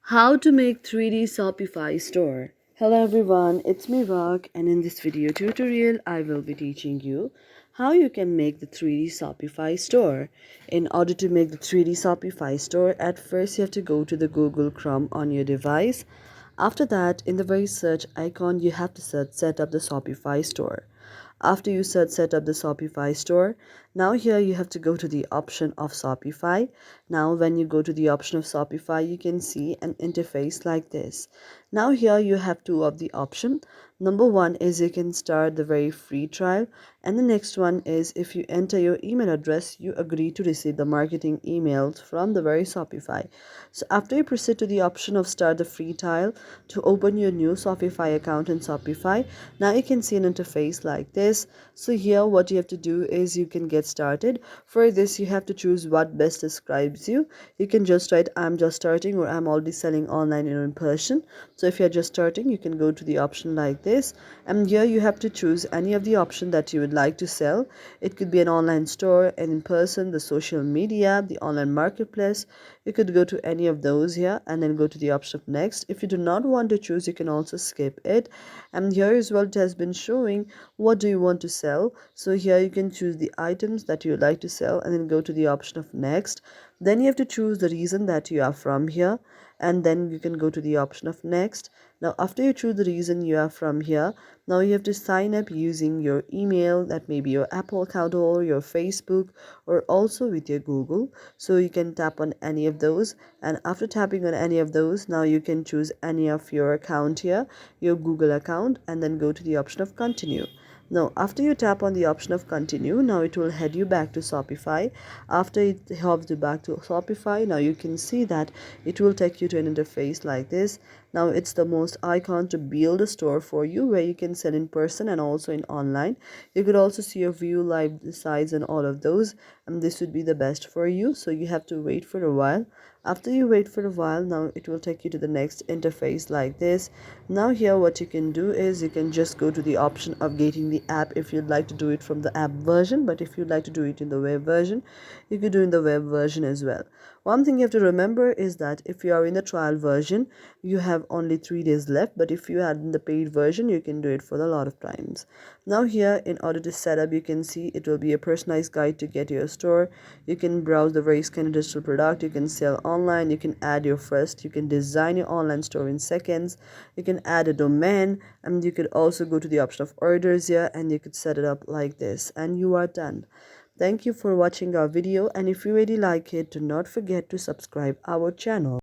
How to make 3D Shopify store. Hello everyone, it's me Rock, and in this video tutorial I will be teaching you how you can make the 3D Shopify store. In order to make the 3D Shopify store, at first you have to go to the Google Chrome on your device. After that, in the very search icon, you have to search set up the Shopify store. After you search set up the Shopify store, now here you have to go to the option of Shopify. Now when you go to the option of Shopify, you can see an interface like this. Now here you have two of the option. Number one is you can start the very free trial, and the next one is if you enter your email address, you agree to receive the marketing emails from the very Shopify. So after you proceed to the option of start the free trial to open your new Shopify account in Shopify, now you can see an interface like this. So here what you have to do is you can get started. For this you have to choose what best describes you. You can just write I'm just starting or I'm already selling online or in person. So if you're just starting, you can go to the option like this, and here you have to choose any of the option that you would like to sell. It could be an online store, an in person, the social media, the online marketplace. You could go to any of those here and then go to the option of next. If you do not want to choose, you can also skip it. And here as well it has been showing what do you want to sell. So here you can choose the items that you would like to sell and then go to the option of next. Then you have to choose the reason that you are from here, and then you can go to the option of next. Now after you choose the reason you are from here, now you have to sign up using your email, that may be your Apple account or your Facebook, or also with your Google. So you can tap on any of those, and after tapping on any of those, now you can choose any of your account here, your Google account, and then go to the option of continue. Now after you tap on the option of continue, now it will head you back to Shopify. After it helps you back to Shopify, now you can see that it will take you to an interface like this. Now it's the most icon to build a store for you where you can sell in person and also in online. You could also see your view, live size, and all of those, and this would be the best for you. So you have to wait for a while. After you wait for a while, now it will take you to the next interface like this. Now here what you can do is you can just go to the option of getting the app if you'd like to do it from the app version, but if you'd like to do it in the web version, you could do in the web version as well. One thing you have to remember is that if you are in the trial version, you have only 3 days left, but if you are in the paid version, you can do it for a lot of times. Now here, in order to set up, you can see it will be a personalized guide to get your store. You can browse the various kind of digital product, you can sell online, you can add your first, you can design your online store in seconds, you can add a domain, and you could also go to the option of orders here, and you could set it up like this, and you are done. Thank you for watching our video, and if you really like it, do not forget to subscribe our channel.